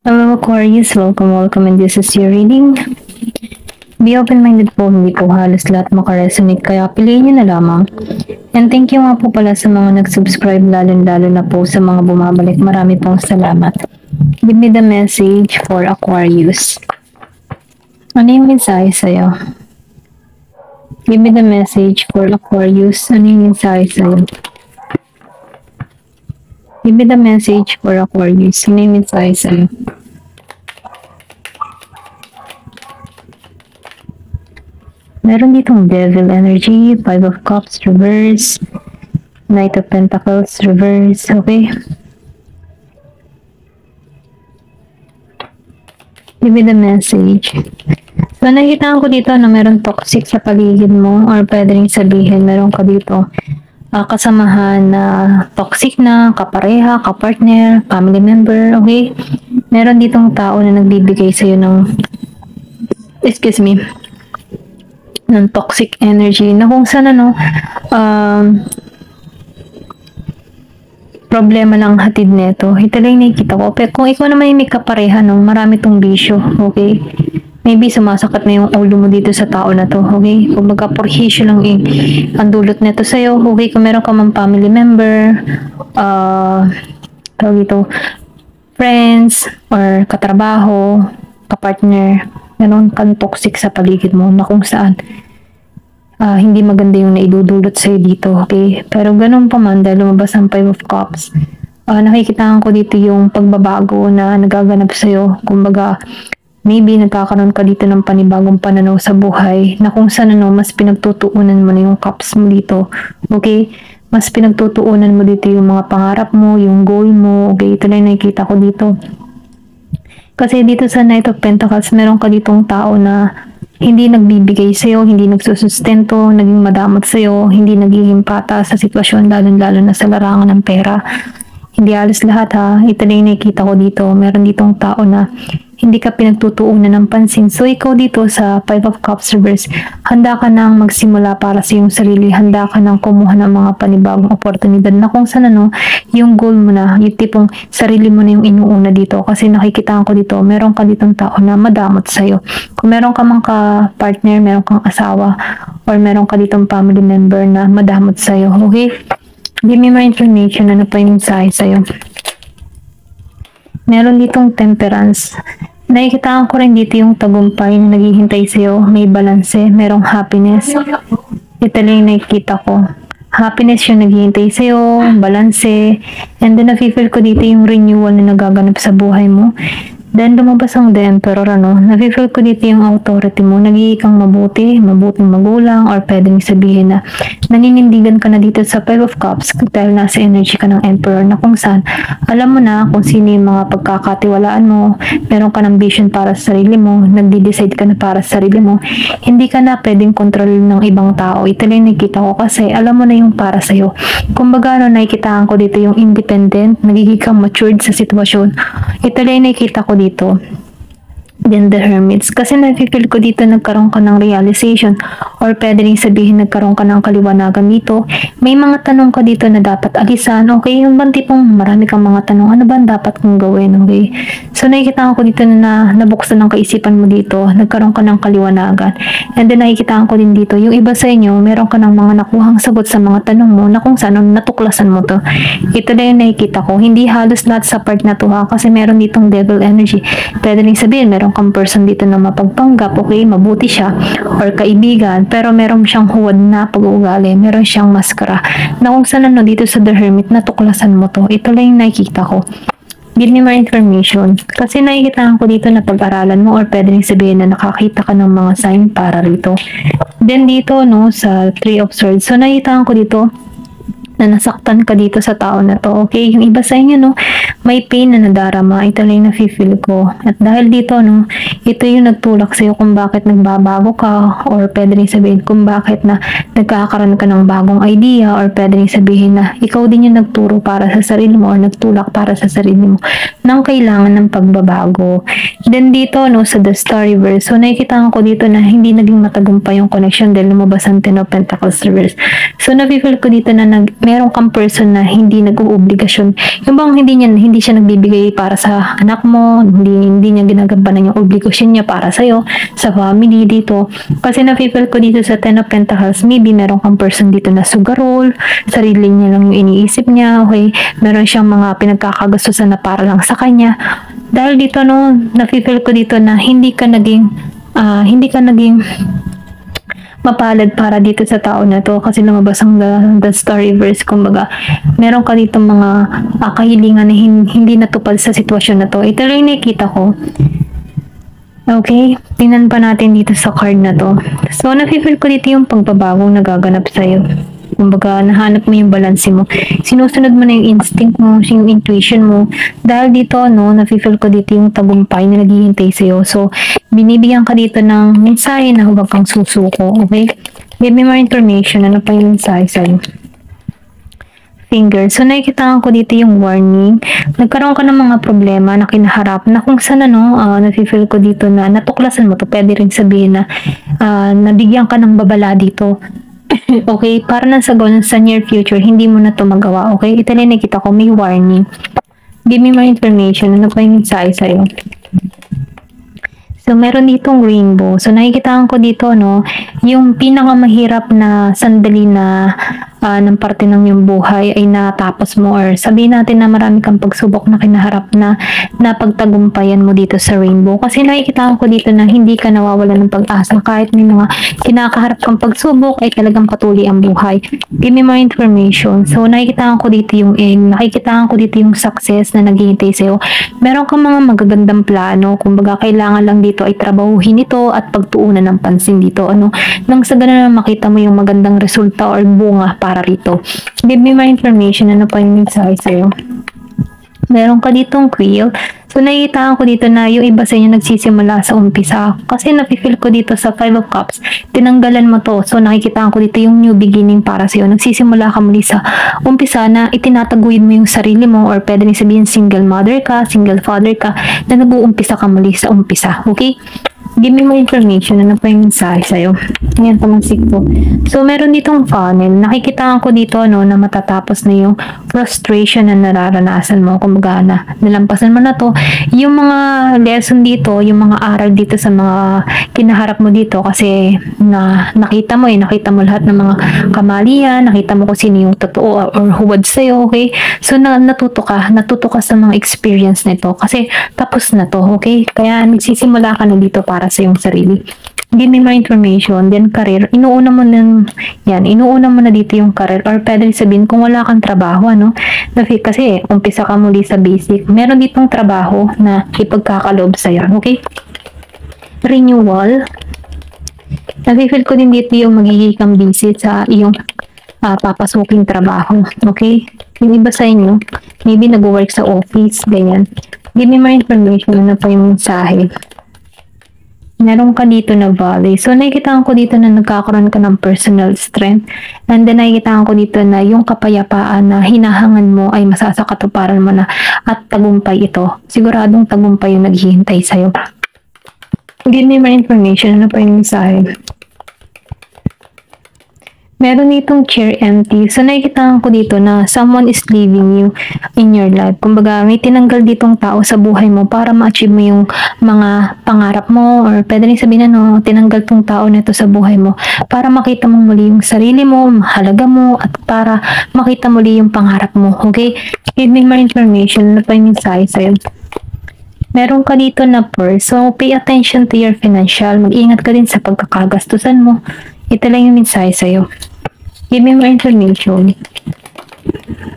Hello Aquarius, welcome and this is your reading. Be open-minded po, hindi po halos lahat makaresonate kaya piliin nyo na lamang. And thank you nga po pala sa mga nag-subscribe lalo na po sa mga bumabalik. Marami pong salamat. Give me the message for Aquarius. Ano yung mensahe sa'yo? Give me the message for Aquarius. Ano yung mensahe sa'yo? Give me the message for Aquarius. Ano yung mensahe sa'yo? Meron ditong Devil Energy, Five of Cups, Reverse, Knight of Pentacles, Reverse, okay? Give me the message. So, nakikita ko dito na meron toxic sa paligid mo or pwede rin sabihin meron ka dito kasamahan na toxic na, kapareha, kapartner, family member, okay? Meron ditong tao na nagbibigay sa'yo ng, excuse me, ng toxic energy na kung saan problema ng hatid nito. Ito lang nakikita ko. Pero kung ikaw naman may kapareha, marami tong bisyo, okay? Maybe sumasakit na yung ulo mo dito sa tao na to, okay? Kung magka-porhisyo lang ang dulot nito sa'yo, okay? Kung meron ka mang family member, tawag ito, friends, or katrabaho, kapartner, meron kang toxic sa paligid mo na kung saan hindi maganda yung naidudulot sa'yo dito, okay? Pero ganun pa man, dahil lumabas ang Five of Cups, nakikita ko dito yung pagbabago na nagaganap sa'yo. Kumbaga, maybe nagkakaroon ka dito ng panibagong pananaw sa buhay na kung saan mas pinagtutuunan mo na yung cups mo dito, okay? Mas pinagtutuunan mo dito yung mga pangarap mo, yung goal mo, okay? Ito na yung nakikita ko dito. Kasi dito sa Knight of Pentacles, meron ka ditong tao na hindi nagbibigay sa'yo, hindi nagsusustento, naging madamot sa'yo, hindi nagiging pata sa sitwasyon, lalo na sa larangan ng pera. Hindi alos lahat ha. Ito na yung nakikita ko dito. Meron ditong tao na hindi ka pinagtutuunan ng pansin. So, ikaw dito sa Five of Cups Reverse, handa ka nang magsimula para sa iyong sarili. Handa ka nang kumuha ng mga panibagong oportunidad na kung saan yung goal mo na, yung tipong sarili mo na yung inuuna dito. Kasi nakikita ko dito, meron ka ditong tao na madamot sa'yo. Kung meron ka mang ka-partner, meron kang asawa, or meron ka ditong family member na madamot sa'yo. Okay? Give me more information. Ano pa yung mensahe sa'yo? Meron ditong Temperance. Nakikita ko rin dito yung tagumpay na naghihintay sa'yo. May balanse, merong happiness. Ito lang yung nakikita ko. Happiness yung naghihintay sa'yo, balanse. And then, nafe-feel ko dito yung renewal na nagaganap sa buhay mo. Then, lumabas ang The Emperor, nafe-feel ko dito yung authority mo. Nagiging kang mabuting magulang, or pwedeng sabihin na naninindigan ka na dito sa Five of Cups dahil nasa energy ka ng Emperor na kung saan alam mo na kung sino yung mga pagkakatiwalaan mo, meron ka ng vision para sa sarili mo, nagde-decide ka na para sa sarili mo, hindi ka na pwedeng kontrol ng ibang tao. Ito lang nakikita ko kasi alam mo na yung para sa'yo. Kumbaga, nakikitaan ko dito yung independent, nagiging kang matured sa sitwasyon. Ito lang nakikita ko dito. Then the Hermits. Kasi nafe-feel ko dito nagkaroon ka ng realization or pwede rin sabihin nagkaroon ka ng kaliwanagan dito. May mga tanong ka dito na dapat agisan. Okay? Yung bang tipong marami kang mga tanong. Ano ba dapat kong gawin? Okay? So nakikita ko dito na nabuksan ng kaisipan mo dito. Nagkaroon ka ng kaliwanagan. And then nakikita ko din dito. Yung iba sa inyo, meron ka ng mga nakuhang sagot sa mga tanong mo na kung saan natuklasan mo to. Ito na yung nakikita ko. Hindi halos lahat sa part na to ha. Kasi meron ditong devil energy. Pwede rin sabihin, meron kang person dito na mapagpanggap, okay, mabuti siya, or kaibigan, pero meron siyang huwad na pag-uugali, meron siyang maskara, na kung saan dito sa The Hermit, natuklasan mo to. Ito lang yung nakikita ko. Give me more information. Kasi nakikita ko dito na pag-aralan mo or pwede rin sabihin na nakakita ka ng mga sign para rito. Then dito, sa Three of Swords. So nakikita ko dito na nasaktan ka dito sa tao na to. Okay? Yung iba sa inyo, may pain na nadarama. Ito lang yung nafe-feel ko. At dahil dito, ito yung nagtulak sa'yo kung bakit nagbabago ka, or pwede rin sabihin kung bakit na nagkakaroon ka ng bagong idea, or pwede rin sabihin na ikaw din yung nagturo para sa sarili mo or nagtulak para sa sarili mo nang kailangan ng pagbabago. Then dito, sa The Star Reverse, so nakikita ko dito na hindi naging matagumpay yung connection dahil lumabas ang Ten of Pentacles Reverse. So nafe-feel ko dito na meron kang person na hindi nag-uubligasyon. Yung bang hindi siya nagbibigay para sa anak mo, hindi niya ginagampanan yung obligasyon niya para sa'yo, sa family dito. Kasi na-feel ko dito sa Ten of Pentacles, maybe meron kang person dito na sugarol, sarili niya lang yung iniisip niya, okay? Meron siyang mga pinagkakagastusan na para lang sa kanya. Dahil dito, no, na-feel ko dito na hindi ka naging mapalad para dito sa tao na to kasi lumabas ang the story verse. Kumbaga meron ka dito mga kahilingan na hindi natupad sa sitwasyon na to. Ito lang nakikita ko. Okay, tingnan pa natin dito sa card na to. So na-feel ko dito yung pagbabagong nagaganap sa'yo. Kumbaga, nahanap mo yung balanse mo. Sinusunod mo na yung instinct mo, yung intuition mo. Dahil dito, no, na-feel ko dito yung tagumpay na naghihintay sa'yo. So, binibigyan ka dito ng mensahe na huwag kang susuko. Okay? Give me more information. Ano pa yung mensahe sa'yo? Finger. So, nakikita ko dito yung warning. Nagkaroon ka ng mga problema na kinaharap na kung saan, na-feel ko dito na natuklasan mo to. Pwede rin sabihin na nabigyan ka ng babala dito. Okay, para na sa near future, hindi mo na to magawa. Okay, ito lang nakita ko, may warning. Give me more information. Ano pa yung mensahe sa'yo? So, meron ditong rainbow. So, nakikita ko dito, no, yung pinakamahirap na sandali na ng parte ng yung buhay ay natapos mo, or sabihin natin na marami kang pagsubok na kinaharap na napagtagumpayan mo dito sa rainbow. Kasi nakikita ko dito na hindi ka nawawalan ng pag-asa kahit may mga kinakaharap kang pagsubok ay talagang patuloy ang buhay. Give me more information. So, nakikita ko dito yung nakikita ko dito yung success na naghihintay sa'yo. Meron kang mga magagandang plano. Kumbaga, kailangan lang dito ay trabahuhin ito at pagtuunan ng pansin dito. Nang sa ganun na makita mo yung magandang resulta or bunga para rito. Give me more information. Ano pa yung mensahe sa'yo? Meron ka ditong quill. So, nakikita ko dito na yung iba sa inyo nagsisimula sa umpisa. Kasi napifeel ko dito sa 5 of Cups, tinanggalan mo to. So, nakikita ko dito yung new beginning para sa'yo. Nagsisimula ka muli sa umpisa na itinataguyod mo yung sarili mo, or pwede rin sabihin single mother ka, single father ka, na nag-uumpisa ka muli sa umpisa. Okay? Give me more information. Ano pa yung mensahe sa'yo? Ayan, pamansik po. So, meron ditong funnel. Nakikita ko dito, no, na matatapos na yung frustration na nararanasan mo. Kumbaga na, nalampasan mo na to. Yung mga lesson dito, yung mga aral dito sa mga kinaharap mo dito, kasi nakita mo lahat ng mga kamalian, nakita mo kung sino yung totoo or huwad sa'yo, okay? So, natuto ka sa mga experience nito kasi tapos na to, okay? Kaya nagsisimula ka na dito para sa iyong sarili. Give me more information. Then career, inuuna mo na dito yung career, or pwede sabihin kung wala kang trabaho, kasi umpisa ka muli sa basic. Meron ditong trabaho na ipagkakaloob sa'yo, okay? Renewal. Nag-feel ko din dito yung magiging kang busy sa iyong papasuking trabaho, okay? Yung iba sa inyo, maybe nag-work sa office, ganyan. Give me more information. Ano pa yung mensahe? Meron ka dito na valley. So, nakikita ko dito na nagkakaroon ka ng personal strength. And then, nakikita ko dito na yung kapayapaan na hinahangan mo ay masasakatuparan mo na at tagumpay ito. Siguradong tagumpay yung naghihintay sa'yo. Give me more information. Ano pa yung mensahe? Meron ditong chair empty. So, nakikita ko dito na someone is leaving you in your life. Kumbaga, may tinanggal ditong tao sa buhay mo para ma-achieve mo yung mga pangarap mo, or pwede rin sabihin tinanggal tong tao na ito sa buhay mo para makita mo muli yung sarili mo, mahalaga mo, at para makita muli yung pangarap mo. Okay? Give me more information. Ano pa yung mensahe sa'yo? Meron ka dito na purse. So, pay attention to your financial. Mag-ingat ka din sa pagkakagastusan mo. Ito lang yung mensahe sa'yo. Give me more information.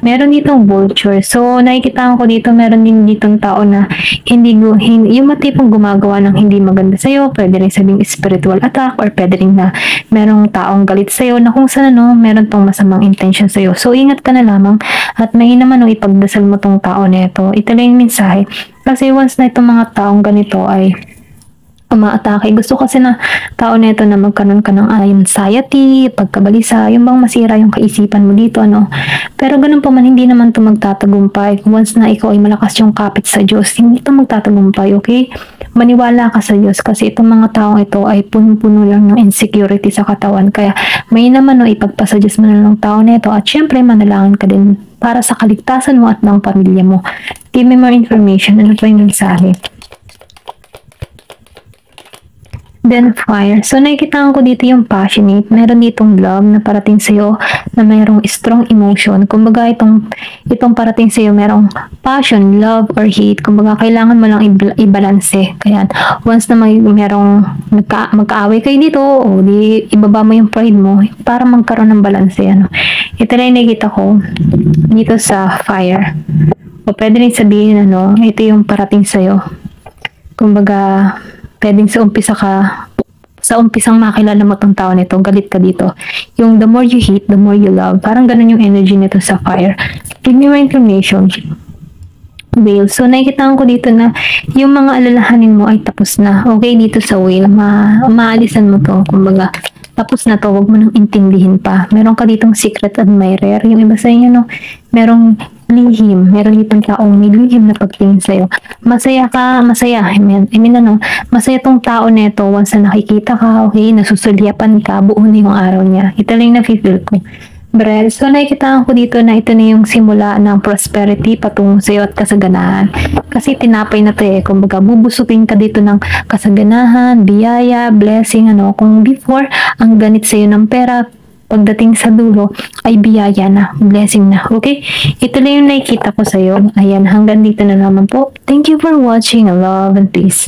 Meron ditong vulture. So, nakikita ko dito, meron din ditong tao na yung matipong gumagawa ng hindi maganda sa'yo. Pwede rin sabing spiritual attack, or pwede rin na merong taong galit sa'yo na kung saan meron tong masamang intention sa'yo. So, ingat ka na lamang at may naman ipagdasal mo tong tao na ito. Ito lang yung mensahe. Kasi once na itong mga taong ganito ay umaatake. Gusto kasi na tao nito na magkaroon ka ng anxiety, pagkabalisa, yung bang masira yung kaisipan mo dito, ano. Pero ganun pa man, hindi naman to magtatagumpay. Once na ikaw ay malakas yung kapit sa Diyos, hindi to magtatagumpay, okay? Maniwala ka sa Diyos kasi itong mga taong ito ay puno-puno lang ng insecurity sa katawan. Kaya may naman no, ipagpasa Diyos mo na lang tao nito at syempre manalangin ka din para sa kaligtasan mo at ng pamilya mo. Give me more information. Ano pa yung mensahe? Then fire. So nakikita ko dito yung passionate. Meron ditong love na parating sa'yo na mayroong strong emotion. Kumbaga itong parating sa'yo merong passion, love, or hate. Kumbaga kailangan mo lang i-balance. Kaya once na merong magkaaway kayo dito o di ibaba mo yung pride mo para magkaroon ng balance. Ano. Ito na yung nakikita ko dito sa fire. O pwede rin sabihin ano, ito yung parating sa'yo. Kumbaga pwedeng sa umpisang makilala mo tong tao nito, galit ka dito. Yung the more you hate, the more you love. Parang ganun yung energy nito sa fire. Give me more information. Whale. So, nakikita ko dito na yung mga alalahanin mo ay tapos na. Okay, dito sa whale, maalisan mo to. Kumbaga, tapos na to, wag mo nang intindihin pa. Meron ka ditong secret admirer. Yung iba sa inyo, no, merong lihim. Meron ditong taong may lihim na pagtingin sa'yo. Masaya ka, masaya. I mean, ano, masaya tong tao neto. Once na nakikita ka, okay, nasusulyapan ka, buo na yung araw niya. Ito lang yung na-feel ko. Brel, so nakikita ko dito na ito na yung simula ng prosperity patungo sa iyo at kasaganahan. Kasi tinapay na to kumbaga bubusutin ka dito ng kasaganahan, biyaya, blessing, ano. Kung before, ang ganit sa iyo ng pera, pagdating sa dulo, ay biyaya na, blessing na, okay? Ito lang yung nakikita ko sa iyo. Ayan, hanggang dito na naman po. Thank you for watching. Love and peace.